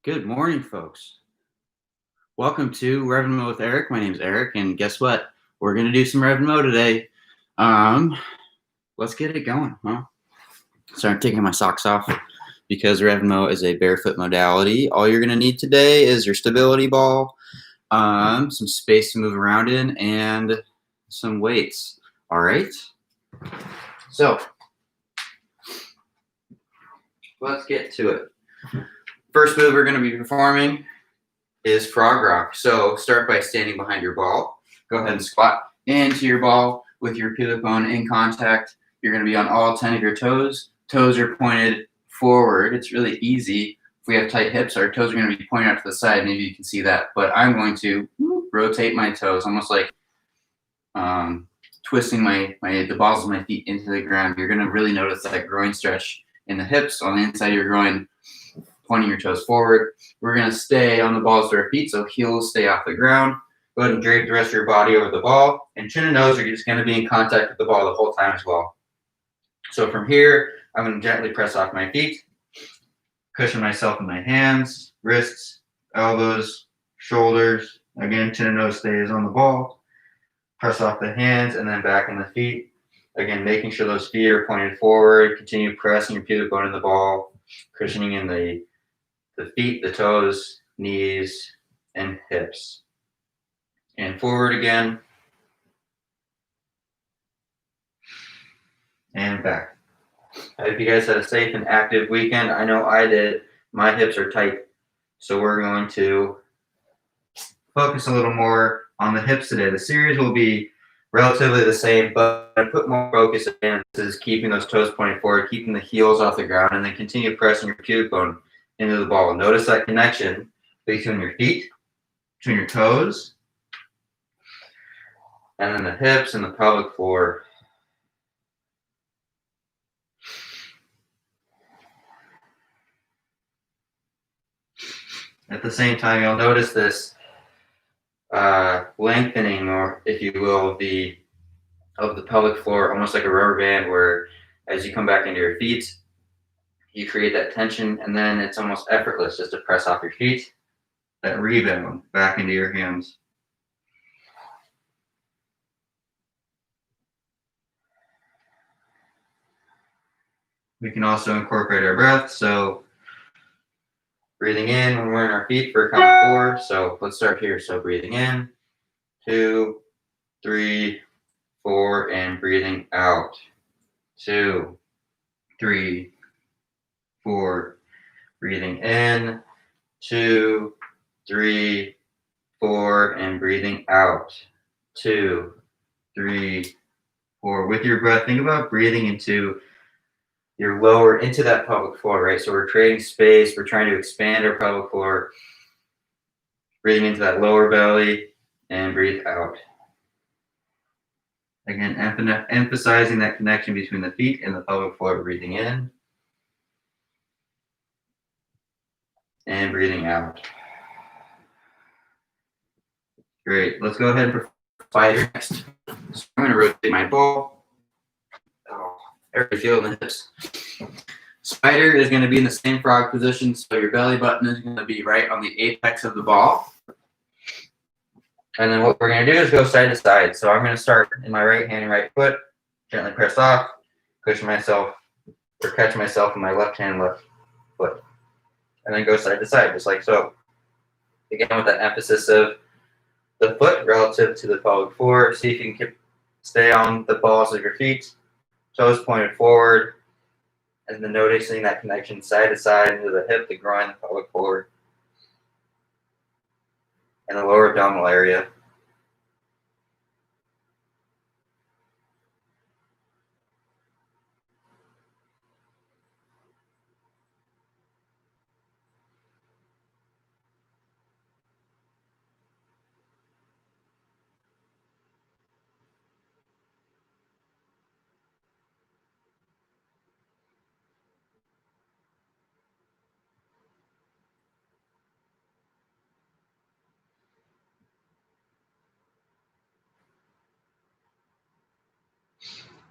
Good morning, folks. Welcome to RevInMo with Eric. My name is Eric, and guess what? We're going to do some RevInMo today. Let's get it going, huh? So I'm taking my socks off because RevInMo is a barefoot modality. All you're going to need today is your stability ball, some space to move around in, and some weights. All right? So let's get to it. First move we're going to be performing is frog rock. So start by standing behind your ball. Go ahead and squat into your ball with your pubic bone in contact. You're going to be on all 10 of your toes. Toes are pointed forward. It's really easy. If we have tight hips, our toes are going to be pointing out to the side. Maybe you can see that. But I'm going to rotate my toes, almost like twisting the balls of my feet into the ground. You're going to really notice that groin stretch in the hips on the inside of your groin, pointing your toes forward. We're going to stay on the balls of our feet, so heels stay off the ground. Go ahead and drape the rest of your body over the ball, and chin and nose are just going to be in contact with the ball the whole time as well. So from here, I'm going to gently press off my feet, cushion myself in my hands, wrists, elbows, shoulders. Again, chin and nose stays on the ball. Press off the hands and then back in the feet. Again, making sure those feet are pointed forward. Continue pressing your pubic bone in the ball, cushioning in the feet, the toes, knees, and hips. And forward again. And back. I hope you guys had a safe and active weekend. I know I did. My hips are tight, so we're going to focus a little more on the hips today. The series will be relatively the same, but I put more focus in. This is keeping those toes pointing forward, keeping the heels off the ground, and then continue pressing your pubic bone into the ball. Notice that connection between your feet, between your toes, and then the hips and the pelvic floor. At the same time, you'll notice this lengthening, or if you will, of the pelvic floor, almost like a rubber band, where as you come back into your feet, you create that tension, and then it's almost effortless just to press off your feet, that rebound back into your hands. We can also incorporate our breath, so breathing in when we're in our feet for a count of 4. So let's start here. So breathing in, 2, 3, 4, and breathing out. 2, 3, 4. Breathing in, 2, 3, 4, and breathing out. 2, 3, 4. With your breath, think about breathing into your lower, into that pelvic floor, right? So we're creating space. We're trying to expand our pelvic floor. Breathing into that lower belly and breathe out. Again, emphasizing that connection between the feet and the pelvic floor. Breathing in and breathing out. Great. Let's go ahead and perform spider next. So I'm going to rotate my ball. Oh, every feel in the hips. Spider is going to be in the same frog position, so your belly button is going to be right on the apex of the ball. And then what we're going to do is go side to side. So I'm going to start in my right hand and right foot, gently press off, cushion myself, or catch myself in my left hand, left foot. And then go side to side, just like so. Again, with that emphasis of the foot relative to the pelvic floor. See if you can stay on the balls of your feet, toes pointed forward, and then noticing that connection side to side into the hip, the groin, the pelvic floor, and the lower abdominal area.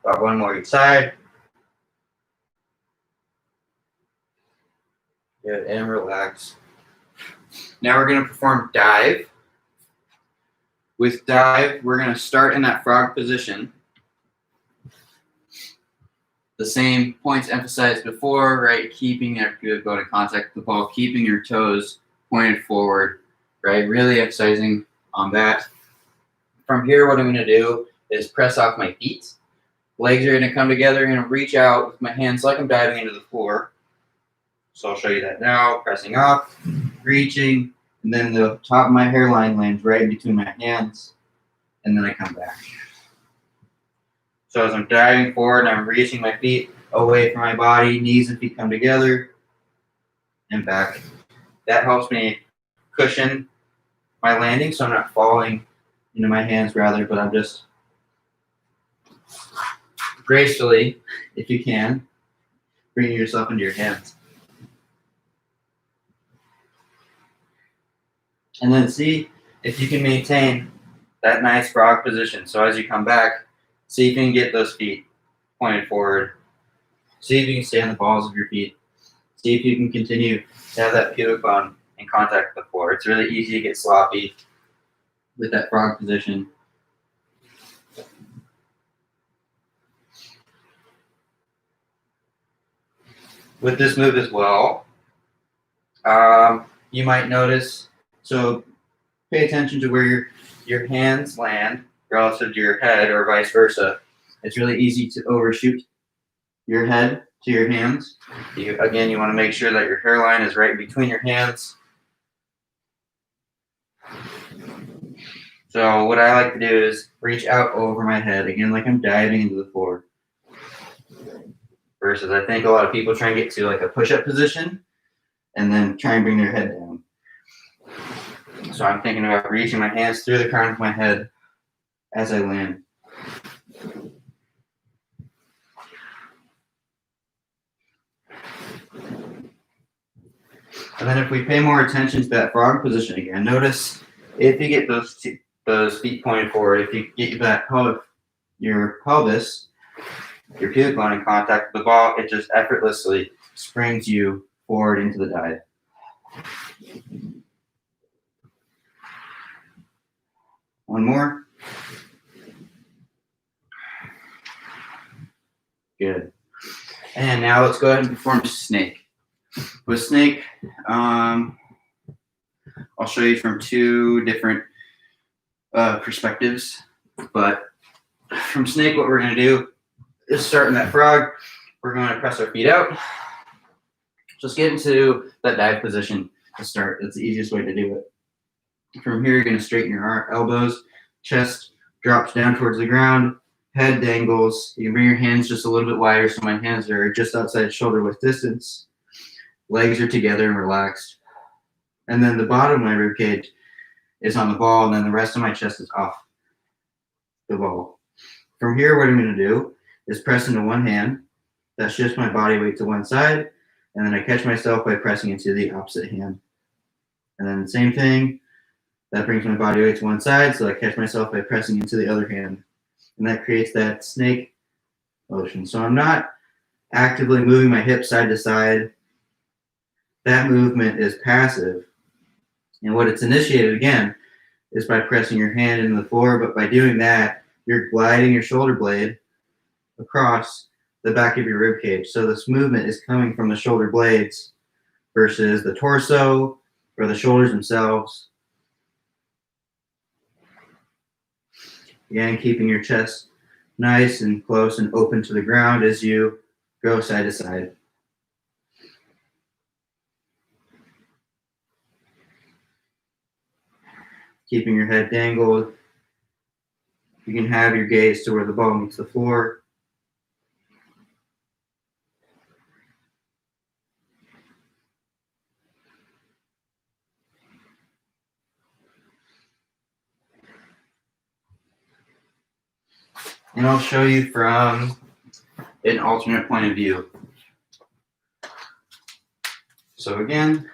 About one more each side. Good, and relax. Now we're going to perform dive. With dive, we're going to start in that frog position. The same points emphasized before, right? Keeping your bone in contact with the ball, keeping your toes pointed forward, right? Really emphasizing on that. From here, what I'm going to do is press off my feet. Legs are going to come together. I'm going to reach out with my hands like I'm diving into the floor. So I'll show you that now. Pressing off, reaching, and then the top of my hairline lands right between my hands, and then I come back. So as I'm diving forward, I'm reaching my feet away from my body, knees and feet come together, and back. That helps me cushion my landing so I'm not falling into my hands rather, but I'm just gracefully, if you can, bringing yourself into your hands. And then see if you can maintain that nice frog position. So as you come back, see if you can get those feet pointed forward. See if you can stay on the balls of your feet. See if you can continue to have that pubic bone in contact with the floor. It's really easy to get sloppy with that frog position. With this move as well, you might notice, so pay attention to where your hands land relative to your head or vice versa. It's really easy to overshoot your head to your hands. Again, you want to make sure that your hairline is right between your hands. So what I like to do is reach out over my head, again, like I'm diving into the floor. Versus I think a lot of people try and get to like a push-up position and then try and bring their head down. So I'm thinking about reaching my hands through the crown of my head as I land. And then if we pay more attention to that frog position again, notice if you get those feet pointed forward, if you get your pelvis, your pubic bone in contact with the ball, it just effortlessly springs you forward into the dive. One more. Good. And now let's go ahead and perform snake. With snake, I'll show you from two different perspectives. But from snake, what we're going to do is start in that frog. We're going to press our feet out. Just get into that dive position to start. That's the easiest way to do it. From here, you're going to straighten your elbows, chest drops down towards the ground, head dangles. You can bring your hands just a little bit wider so my hands are just outside shoulder width distance. Legs are together and relaxed. And then the bottom of my rib cage is on the ball, and then the rest of my chest is off the ball. From here, what I'm going to do is press into one hand. That shifts my body weight to one side, and then I catch myself by pressing into the opposite hand. And then the same thing, that brings my body weight to one side, so I catch myself by pressing into the other hand. And that creates that snake motion. So I'm not actively moving my hips side to side. That movement is passive. And what it's initiated, again, is by pressing your hand into the floor, but by doing that, you're gliding your shoulder blade across the back of your rib cage. So this movement is coming from the shoulder blades versus the torso or the shoulders themselves. Again, keeping your chest nice and close and open to the ground as you go side to side. Keeping your head dangled. You can have your gaze to where the ball meets the floor. And I'll show you from an alternate point of view. So again,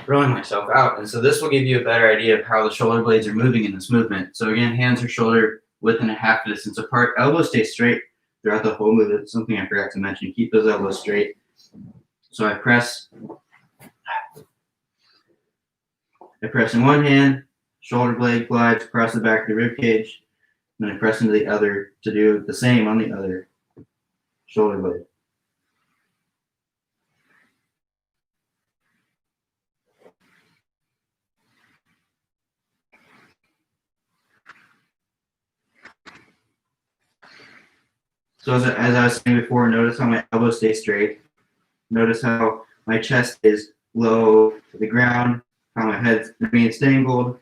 rolling myself out. And so this will give you a better idea of how the shoulder blades are moving in this movement. So again, hands are shoulder width and a half distance apart. Elbows stay straight throughout the whole movement. Something I forgot to mention. Keep those elbows straight. So I press I press in one hand, shoulder blade glides across the back of the rib cage, and then I press into the other to do the same on the other shoulder blade. So as I was saying before, notice how my elbows stay straight. Notice how my chest is low to the ground, how my head remains angled,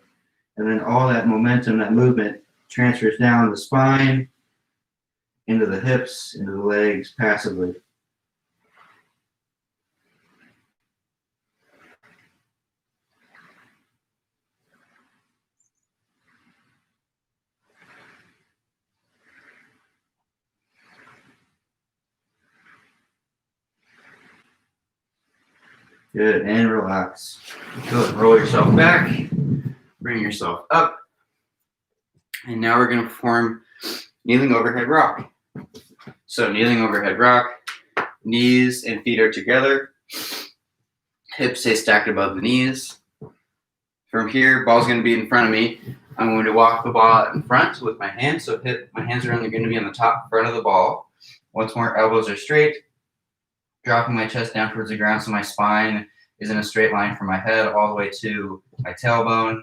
and then all that momentum, that movement transfers down the spine, into the hips, into the legs passively. Good, and relax. Good, roll yourself back, bring yourself up, and now we're going to perform kneeling overhead rock. So kneeling overhead rock, knees and feet are together, hips stay stacked above the knees. From here, ball's going to be in front of me. I'm going to walk the ball out in front with my hands, so my hands are only going to be on the top front of the ball. Once more, elbows are straight, dropping my chest down towards the ground so my spine is in a straight line from my head all the way to my tailbone.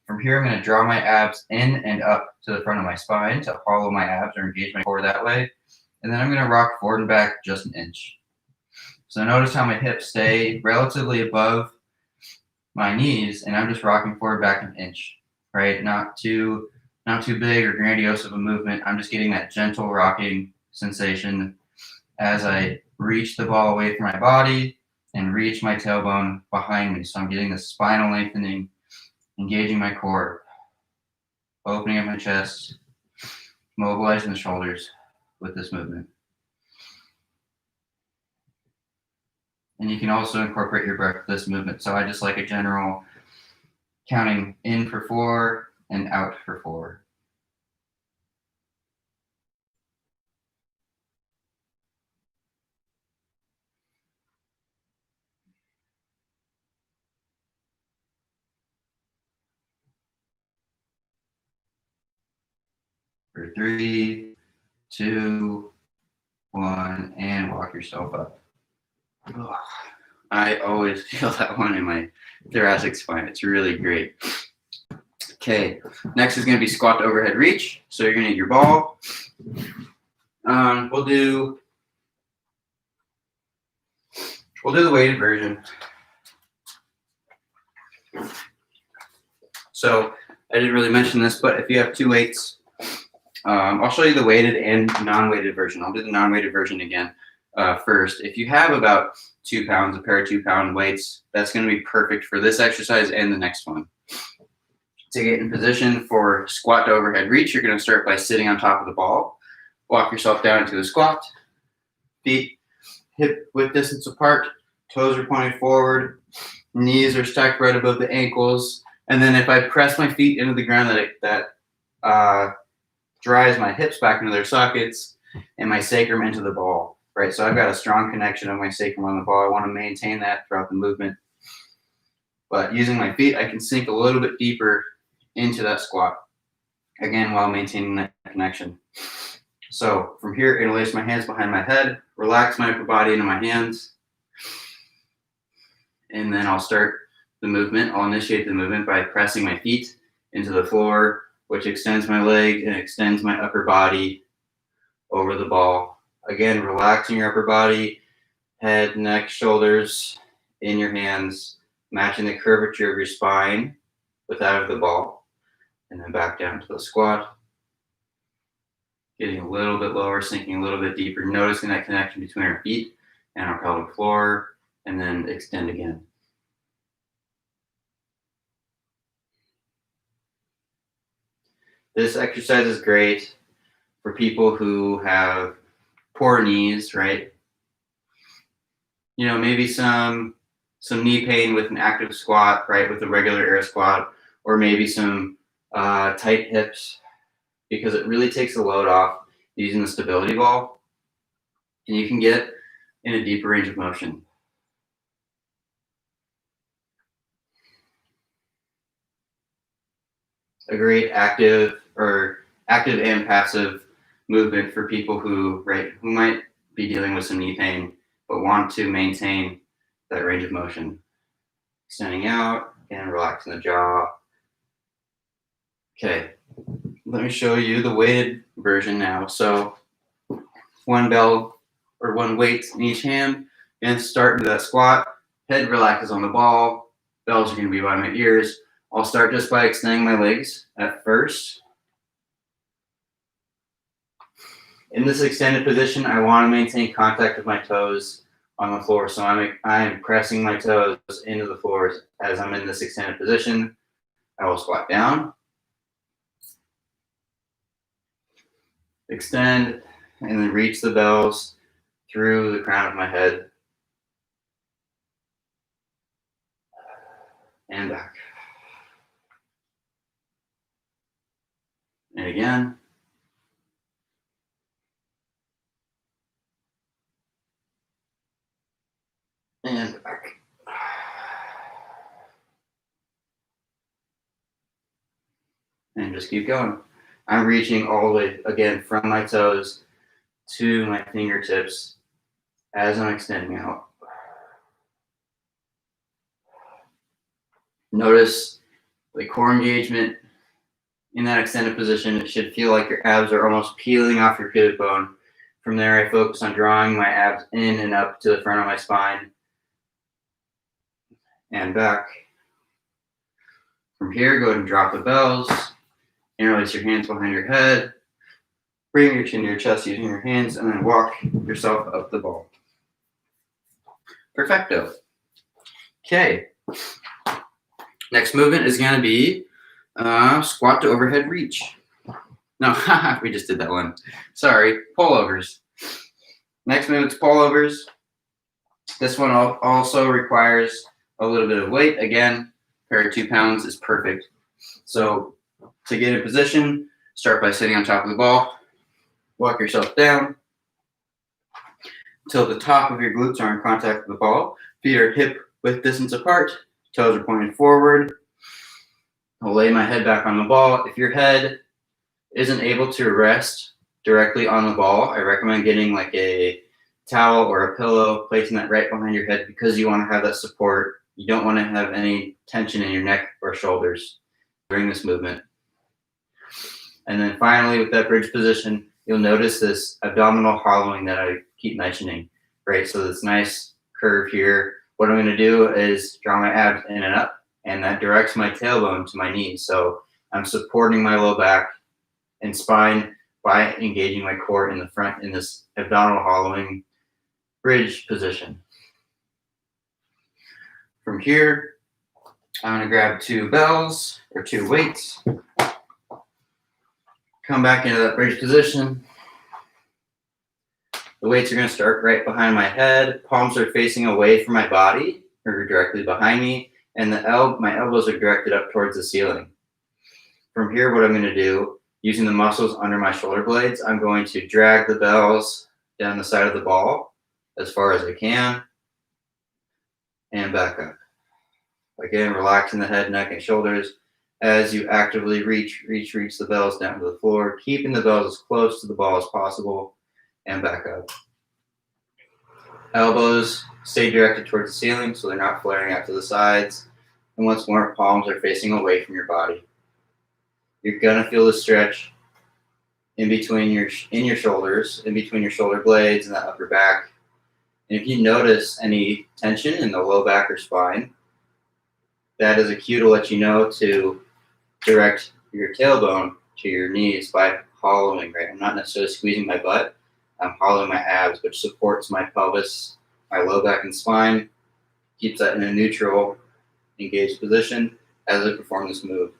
From here, I'm going to draw my abs in and up to the front of my spine to hollow my abs or engage my core that way. And then I'm going to rock forward and back just an inch. So notice how my hips stay relatively above my knees, and I'm just rocking forward back an inch, right? Not too big or grandiose of a movement. I'm just getting that gentle rocking sensation as I reach the ball away from my body and reach my tailbone behind me. So I'm getting the spinal lengthening, engaging my core, opening up my chest, mobilizing the shoulders with this movement. And you can also incorporate your breath with this movement. So I just like a general counting in for 4 and out for 4. For 3, 2, 1, and walk yourself up. Ugh. I always feel that one in my thoracic spine. It's really great. Okay, next is going to be squat to overhead reach. So you're going to get your ball. We'll do the weighted version. So I didn't really mention this, but if you have 2 weights, I'll show you the weighted and non-weighted version. I'll do the non-weighted version again first. If you have about 2 pounds, a pair of 2-pound weights, that's going to be perfect for this exercise and the next one. To get in position for squat to overhead reach, you're going to start by sitting on top of the ball. Walk yourself down into a squat. Feet hip width distance apart. Toes are pointing forward. Knees are stacked right above the ankles. And then if I press my feet into the ground, that drives my hips back into their sockets and my sacrum into the ball, right? So I've got a strong connection of my sacrum on the ball. I want to maintain that throughout the movement. But using my feet, I can sink a little bit deeper into that squat, again, while maintaining that connection. So from here, interlace my hands behind my head, relax my upper body into my hands, and then I'll start the movement. I'll initiate the movement by pressing my feet into the floor, which extends my leg and extends my upper body over the ball. Again, relaxing your upper body, head, neck, shoulders in your hands, matching the curvature of your spine with that of the ball. And then back down to the squat. Getting a little bit lower, sinking a little bit deeper, noticing that connection between our feet and our pelvic floor, and then extend again. This exercise is great for people who have poor knees, right? You know, maybe some knee pain with an active squat, right, with a regular air squat, or maybe some tight hips, because it really takes the load off using the stability ball, and you can get in a deeper range of motion. a great active and passive movement for people who might be dealing with some knee pain but want to maintain that range of motion. Extending out and relaxing the jaw. Okay, let me show you the weighted version now. So one bell or one weight in each hand, and start into that squat. Head relaxes on the ball. Bells are going to be by my ears. I'll start just by extending my legs at first. In this extended position, I want to maintain contact with my toes on the floor. So I'm pressing my toes into the floor as I'm in this extended position. I will squat down, extend, and then reach the bells through the crown of my head and back. And again. And back. And just keep going. I'm reaching all the way, again, from my toes to my fingertips as I'm extending out. Notice the core engagement in that extended position. It should feel like your abs are almost peeling off your pivot bone. From there, I focus on drawing my abs in and up to the front of my spine and back. From here, go ahead and drop the bells. Interlace your hands behind your head. Bring your chin to your chest using your hands, and then walk yourself up the ball. Perfecto. Okay. Next movement is going to be squat to overhead reach. No, we just did that one. Sorry, pullovers. Next movement's pullovers. This one also requires a little bit of weight. Again, pair of 2 pounds is perfect. So to get in position, start by sitting on top of the ball. Walk yourself down until the top of your glutes are in contact with the ball. Feet are hip width distance apart. Toes are pointed forward. I'll lay my head back on the ball. If your head isn't able to rest directly on the ball, I recommend getting like a towel or a pillow, placing that right behind your head because you want to have that support. You don't want to have any tension in your neck or shoulders during this movement. And then finally, with that bridge position, you'll notice this abdominal hollowing that I keep mentioning, right? So this nice curve here. What I'm going to do is draw my abs in and up, and that directs my tailbone to my knees. So I'm supporting my low back and spine by engaging my core in the front in this abdominal hollowing bridge position. From here, I'm going to grab 2 bells or 2 weights. Come back into that bridge position. The weights are going to start right behind my head. Palms are facing away from my body or directly behind me. And my elbows are directed up towards the ceiling. From here, what I'm going to do, using the muscles under my shoulder blades, I'm going to drag the bells down the side of the ball as far as I can and back up. Again, relaxing the head, neck, and shoulders as you actively reach the bells down to the floor, keeping the bells as close to the ball as possible and back up. Elbows stay directed towards the ceiling so they're not flaring out to the sides. And once more, palms are facing away from your body. You're gonna feel the stretch in between your shoulders, in between your shoulder blades and the upper back. And if you notice any tension in the low back or spine, that is a cue to let you know to direct your tailbone to your knees by hollowing, right? I'm not necessarily squeezing my butt. I'm hollowing my abs, which supports my pelvis, my low back and spine, keeps that in a neutral, engaged position as I perform this move.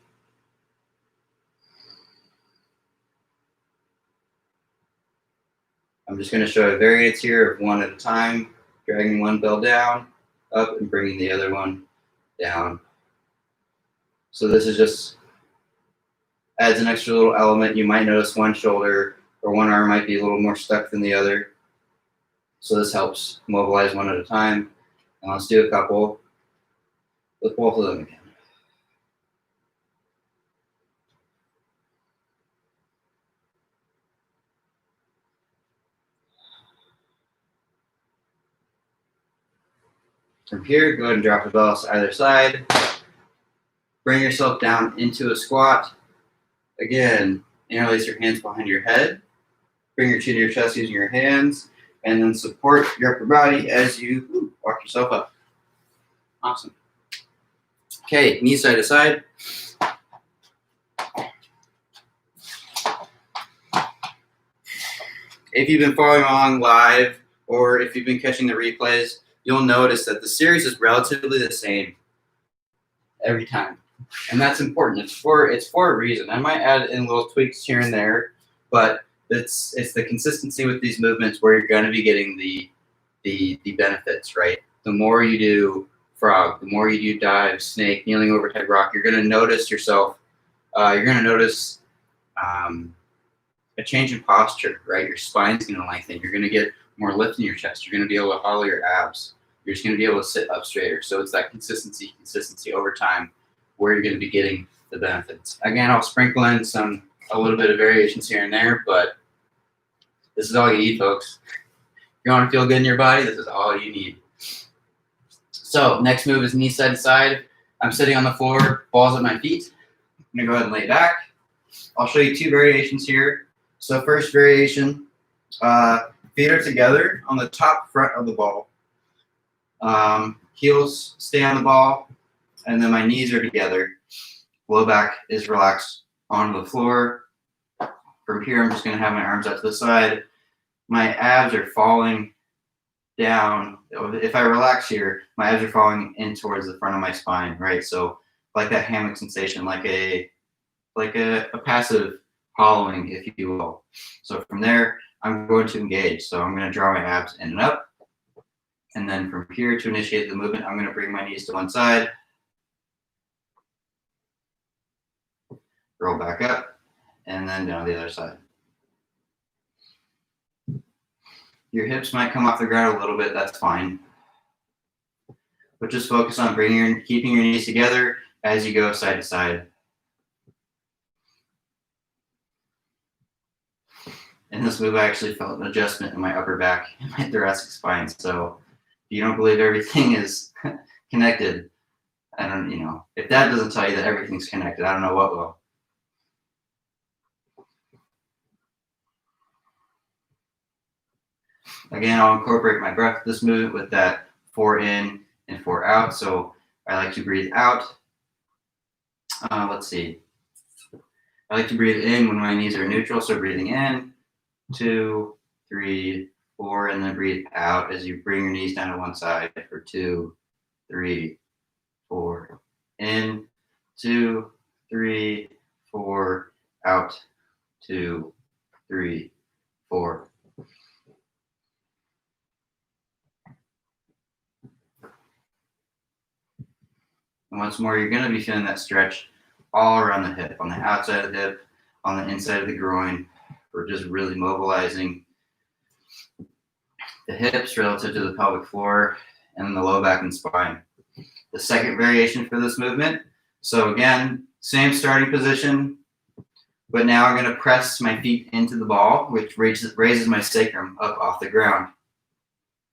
I'm just going to show a variance here of one at a time, dragging one bell down, up, and bringing the other one down. So this is just adds an extra little element. You might notice one shoulder or one arm might be a little more stuck than the other. So this helps mobilize one at a time. And let's do a couple with both of them again. From here, go ahead and drop the bells to either side. Bring yourself down into a squat. Again, interlace your hands behind your head. Bring your chin to your chest using your hands. And then support your upper body as you walk yourself up. Awesome. Okay, knees side to side. If you've been following along live or if you've been catching the replays, you'll notice that the series is relatively the same every time. And that's important. It's for a reason. I might add in little tweaks here and there, but it's the consistency with these movements where you're going to be getting the benefits, right? The more you do frog, the more you do dive, snake, kneeling overhead rock, you're going to notice yourself. You're going to notice a change in posture, right? Your spine's going to lengthen. You're going to get more lift in your chest. You're going to be able to hollow your abs. You're just going to be able to sit up straighter. So it's that consistency over time where you're going to be getting the benefits. Again, I'll sprinkle in a little bit of variations here and there, but this is all you need, folks. If you want to feel good in your body, this is all you need. So next move is knee side to side. I'm sitting on the floor, balls at my feet. I'm going to go ahead and lay back. I'll show you two variations here. So first variation, feet are together on the top front of the ball. Heels stay on the ball, and then my knees are together. Low back is relaxed onto the floor. From here, I'm just going to have my arms out to the side. My abs are falling down. If I relax here, my abs are falling in towards the front of my spine, right? So like that hammock sensation, like a passive hollowing, if you will. So from there, I'm going to engage. So I'm going to draw my abs in and up. And then from here to initiate the movement, I'm going to bring my knees to one side. Roll back up. And then down the other side. Your hips might come off the ground a little bit. That's fine. But just focus on keeping your knees together as you go side to side. In this move, I actually felt an adjustment in my upper back and my thoracic spine. So if you don't believe everything is connected, if that doesn't tell you that everything's connected, I don't know what will. Again, I'll incorporate my breath this movement with that 4 in and 4 out. So I like to breathe out. Let's see. I like to breathe in when my knees are neutral. So breathing in, 2, 3, 4, and then breathe out as you bring your knees down to one side for 2, 3, 4. In, 2, 3, 4, out, 2, 3, 4. And once more, you're going to be feeling that stretch all around the hip, on the outside of the hip, on the inside of the groin. We're just really mobilizing the hips relative to the pelvic floor and then the low back and spine. The second variation for this movement. So again, same starting position, but now I'm going to press my feet into the ball, which raises my sacrum up off the ground.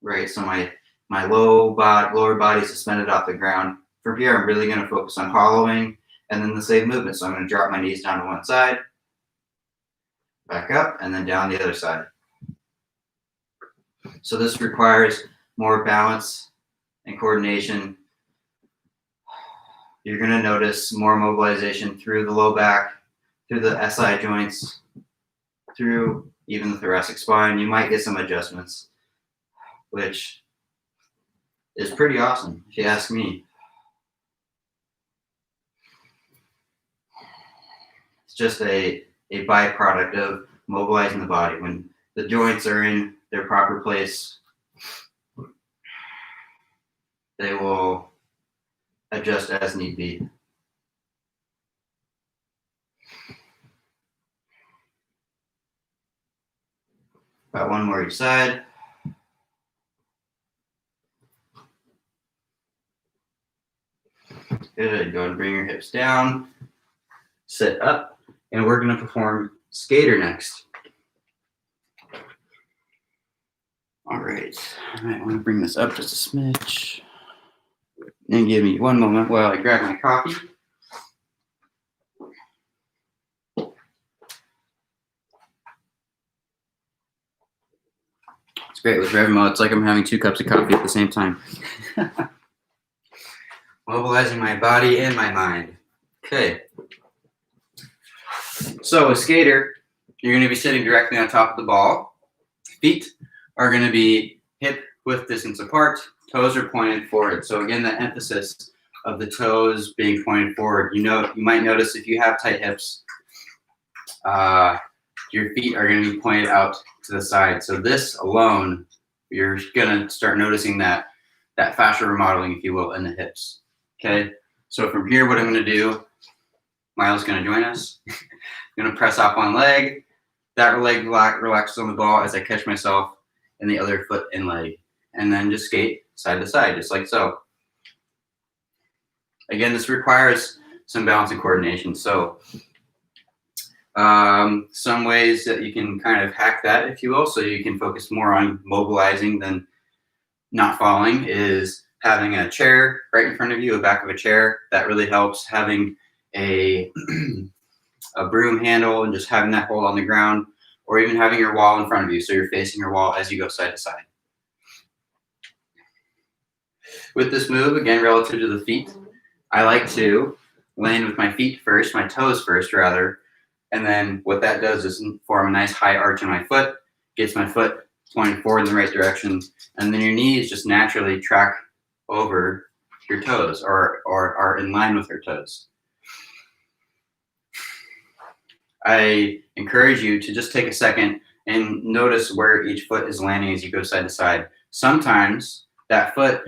Right, so my lower body is suspended off the ground. From here, I'm really going to focus on hollowing and then the same movement. So I'm going to drop my knees down to one side, back up, and then down the other side. So this requires more balance and coordination. You're going to notice more mobilization through the low back, through the SI joints, through even the thoracic spine. You might get some adjustments, which is pretty awesome, if you ask me. It's just a byproduct of mobilizing the body. When the joints are in their proper place, they will adjust as need be. About one more each side. Good. Go ahead and bring your hips down. Sit up. And we're going to perform skater next. All right. I might want to bring this up just a smidge. And give me one moment while I grab my coffee. It's great with RevInMo. It's like I'm having 2 cups of coffee at the same time. Mobilizing my body and my mind. Okay. So a skater, you're going to be sitting directly on top of the ball. Feet are going to be hip width distance apart. Toes are pointed forward. So again, the emphasis of the toes being pointed forward. You might notice if you have tight hips, your feet are going to be pointed out to the side. So this alone, you're going to start noticing that fascia remodeling, if you will, in the hips. Okay. So from here, what I'm going to do, Miles is going to join us. I'm going to press off one leg. That leg relaxes on the ball as I catch myself in the other foot and leg. And then just skate side to side, just like so. Again, this requires some balance and coordination. So some ways that you can kind of hack that, if you will, so you can focus more on mobilizing than not falling, is having a chair right in front of you, a back of a chair. That really helps. Having a broom handle and just having that hold on the ground, or even having your wall in front of you so you're facing your wall as you go side to side. With this move, again, relative to the feet, I like to land with my feet first, my toes first rather, and then what that does is form a nice high arch in my foot, gets my foot pointing forward in the right direction, and then your knees just naturally track over your toes or are in line with your toes. I encourage you to just take a second and notice where each foot is landing as you go side to side. Sometimes that foot,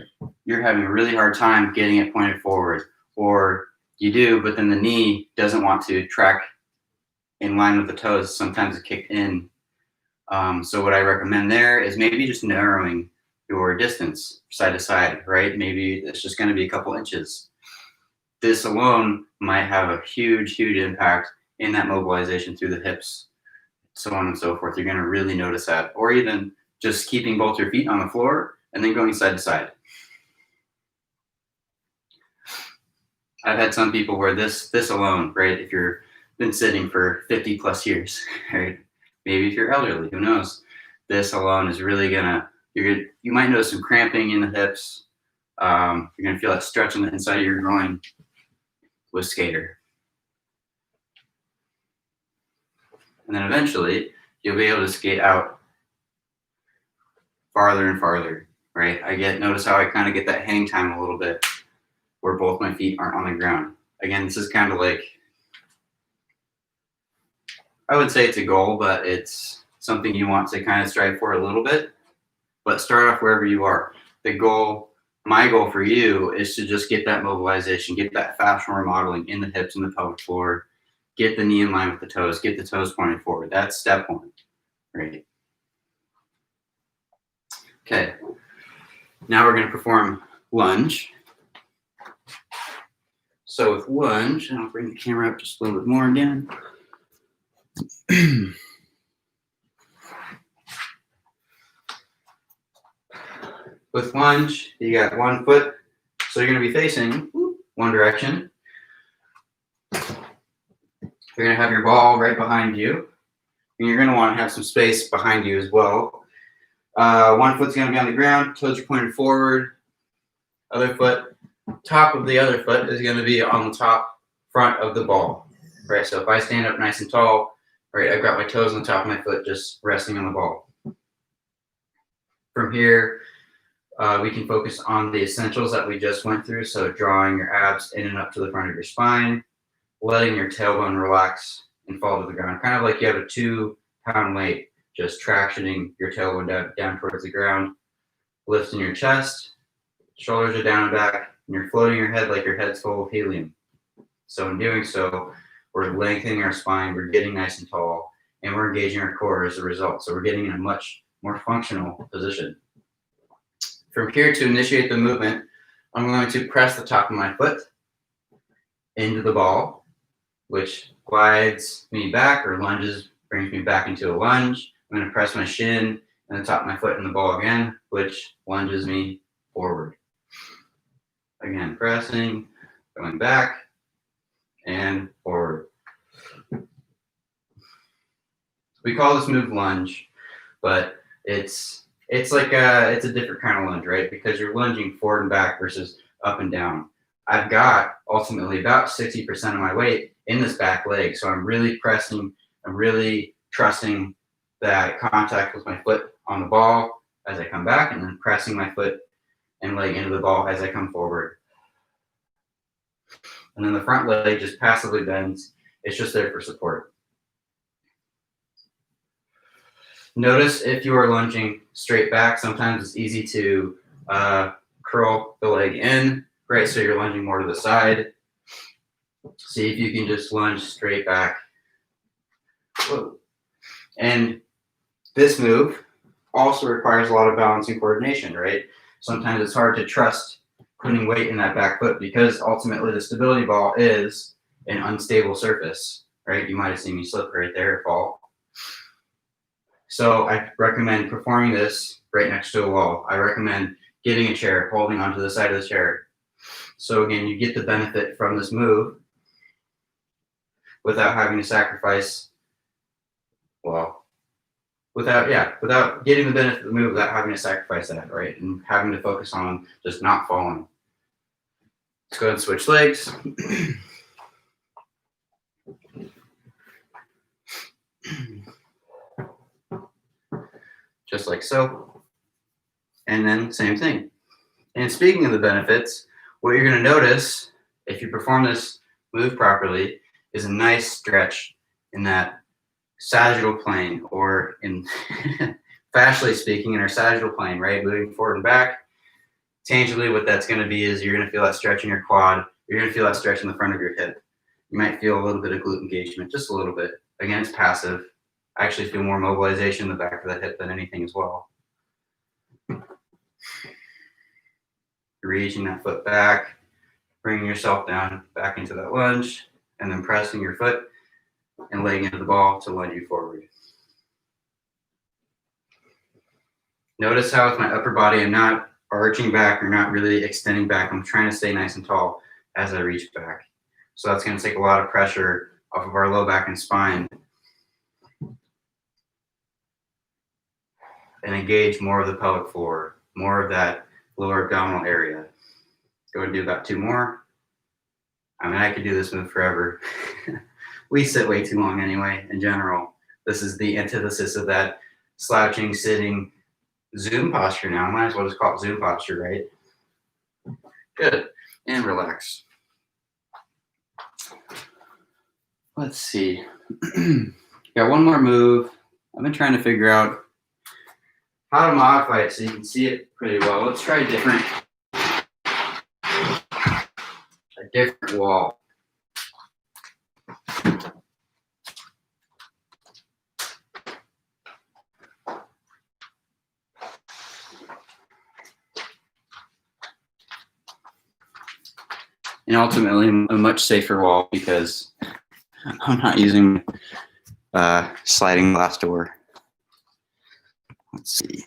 you're having a really hard time getting it pointed forward, or you do, but then the knee doesn't want to track in line with the toes. Sometimes it kicked in. So what I recommend there is maybe just narrowing your distance side to side, right? Maybe it's just going to be a couple inches. This alone might have a huge, huge impact in that mobilization through the hips, so on and so forth. You're going to really notice that. Or even just keeping both your feet on the floor and then going side to side. I've had some people where this alone, right, if you've been sitting for 50 plus years, right, maybe if you're elderly, who knows, this alone is really you might notice some cramping in the hips. You're going to feel that stretch on the inside of your groin with skater. And then eventually, you'll be able to skate out farther and farther, right? Notice how I kind of get that hang time a little bit where both my feet aren't on the ground. Again, this is kind of like, I would say it's a goal, but it's something you want to kind of strive for a little bit. But start off wherever you are. My goal for you is to just get that mobilization, get that fascial remodeling in the hips and the pelvic floor. Get the knee in line with the toes. Get the toes pointed forward. That's step one, right? Okay. Now we're going to perform lunge. So with lunge, I'll bring the camera up just a little bit more again. With lunge, you got one foot, so you're going to be facing one direction. You're going to have your ball right behind you, and you're going to want to have some space behind you as well. One foot's going to be on the ground, toes are pointed forward. Other foot, top of the other foot is going to be on the top front of the ball. Right, so if I stand up nice and tall, right, I've got my toes on the top of my foot just resting on the ball. From here, we can focus on the essentials that we just went through. So drawing your abs in and up to the front of your spine, letting your tailbone relax and fall to the ground. Kind of like you have a 2-pound weight, just tractioning your tailbone down towards the ground, lifting your chest, shoulders are down and back, and you're floating your head like your head's full of helium. So in doing so, we're lengthening our spine, we're getting nice and tall, and we're engaging our core as a result. So we're getting in a much more functional position. From here, to initiate the movement, I'm going to press the top of my foot into the ball, which glides me back, or lunges, brings me back into a lunge. I'm going to press my shin and the top of my foot in the ball again, which lunges me forward. Again, pressing, going back, and forward. We call this move lunge, but it's a different kind of lunge, right? Because you're lunging forward and back versus up and down. I've got ultimately about 60% of my weight in this back leg, so I'm really pressing, I'm really trusting that contact with my foot on the ball as I come back, and then pressing my foot and leg into the ball as I come forward. And then the front leg just passively bends. It's just there for support. Notice if you are lunging straight back, sometimes it's easy to curl the leg in, right? So you're lunging more to the side. See if you can just lunge straight back. Whoa. And this move also requires a lot of balance and coordination, right? Sometimes it's hard to trust putting weight in that back foot because ultimately the stability ball is an unstable surface, right? You might have seen me slip right there, fall. So I recommend performing this right next to a wall. I recommend getting a chair, holding onto the side of the chair. So again, you get the benefit from this move without having to sacrifice, well, without getting the benefit of the move without having to sacrifice that, right? And having to focus on just not falling. Let's go ahead and switch legs. Just like so. And then same thing. And speaking of the benefits, what you're going to notice if you perform this move properly is a nice stretch in that sagittal plane, or in fascially speaking, in our sagittal plane, right? Moving forward and back. Tangibly, what that's going to be is you're going to feel that stretch in your quad. You're going to feel that stretch in the front of your hip. You might feel a little bit of glute engagement, just a little bit. Again, it's passive. I actually feel more mobilization in the back of the hip than anything as well. Reaching that foot back, bringing yourself down back into that lunge, and then pressing your foot and leg into the ball to lunge you forward. Notice how with my upper body, I'm not arching back or not really extending back. I'm trying to stay nice and tall as I reach back. So that's going to take a lot of pressure off of our low back and spine and engage more of the pelvic floor, more of that lower abdominal area. Go and do about 2 more. I mean, I could do this move forever. We sit way too long anyway, in general. This is the antithesis of that slouching, sitting, Zoom posture now. I might as well just call it Zoom posture, right? Good. And relax. Let's see. Got one more move. I've been trying to figure out how to modify it so you can see it pretty well. Let's try a different wall. And ultimately, a much safer wall because I'm not using sliding glass door. Let's see.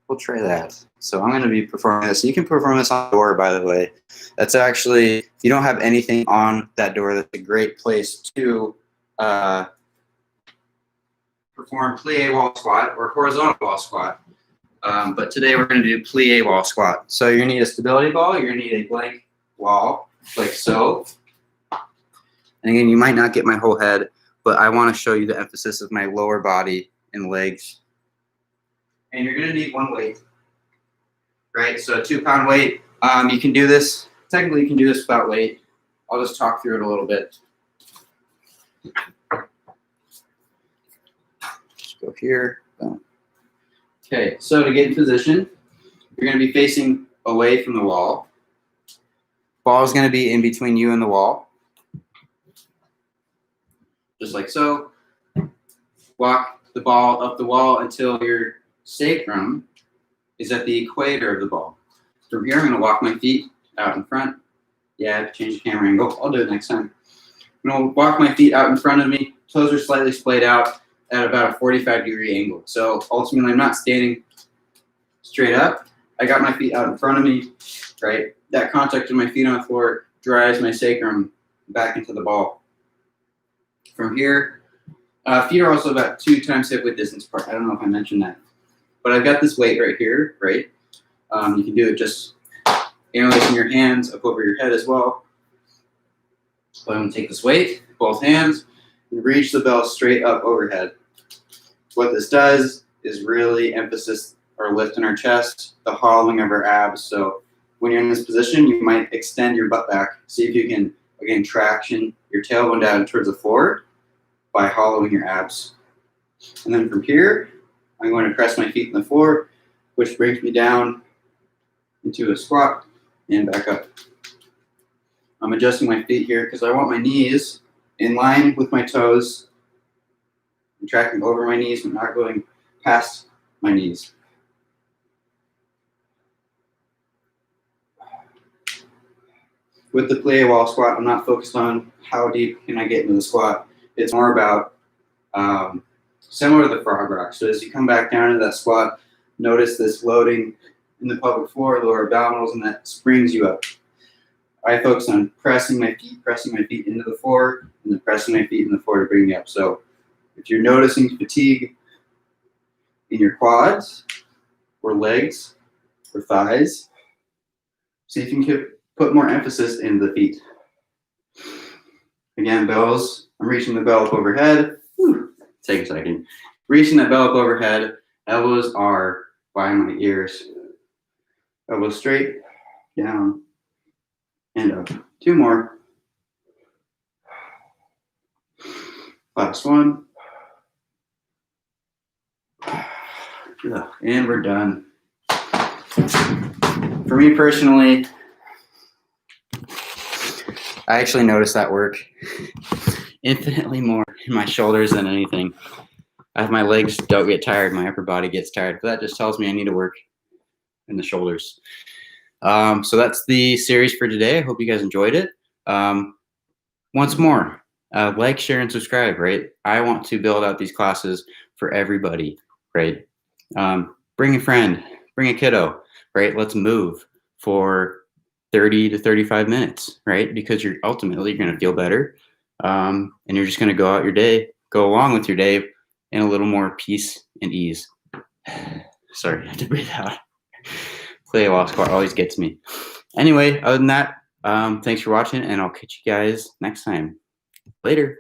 We'll try that. So I'm going to be performing this. You can perform this on the door, by the way. That's actually, if you don't have anything on that door, that's a great place to perform plie wall squat or horizontal wall squat. But today we're going to do plie wall squat. So you're going to need a stability ball. You're going to need a blank wall, like so. And again, you might not get my whole head, but I want to show you the emphasis of my lower body and legs. And you're going to need one weight, right? So a 2-pound weight. You can do this. Technically, you can do this without weight. I'll just talk through it a little bit. Just go here. Boom. Okay, so to get in position, you're going to be facing away from the wall. Ball is going to be in between you and the wall. Just like so. Walk the ball up the wall until your sacrum is at the equator of the ball. From here, I'm going to walk my feet out in front. Yeah, I have to change the camera angle. I'll do it next time. I'm going to walk my feet out in front of me. Toes are slightly splayed out at about a 45-degree angle. So ultimately, I'm not standing straight up. I got my feet out in front of me, right? That contact of my feet on the floor drives my sacrum back into the ball. From here, feet are also about 2 times hip width distance apart. I don't know if I mentioned that. But I've got this weight right here, right? You can do it just interlacing your hands up over your head as well. So I'm going to take this weight, both hands, and reach the bell straight up overhead. What this does is really emphasis our lift in our chest, the hollowing of our abs. So when you're in this position, you might extend your butt back. See if you can, again, traction your tailbone down towards the floor by hollowing your abs. And then from here, I'm going to press my feet in the floor, which brings me down into a squat and back up. I'm adjusting my feet here because I want my knees in line with my toes. I'm tracking over my knees, but not going past my knees. With the plie wall squat, I'm not focused on how deep can I get into the squat. It's more about similar to the frog rock. So as you come back down into that squat, notice this loading in the pelvic floor, lower abdominals, and that springs you up. I focus on pressing my feet into the floor, and then pressing my feet in the floor to bring me up. So if you're noticing fatigue in your quads or legs or thighs, see if you can put more emphasis in the feet. Again, bells, I'm reaching the bell up overhead. Whew, take a second. Reaching that bell up overhead, elbows are by my ears. Elbows straight, down, and up. 2 more. Last one. And we're done. For me personally, I actually notice that work infinitely more in my shoulders than anything. As my legs don't get tired, my upper body gets tired. But that just tells me I need to work in the shoulders. So that's the series for today. I hope you guys enjoyed it. Once more, like, share, and subscribe, right? I want to build out these classes for everybody, right? Bring a friend, bring a kiddo, right? Let's move for 30 to 35 minutes, right? Because you're going to feel better. And you're just going to go along with your day in a little more peace and ease. Sorry, I had to breathe out. Play wall squat always gets me. Anyway, other than that, thanks for watching, and I'll catch you guys next time. Later.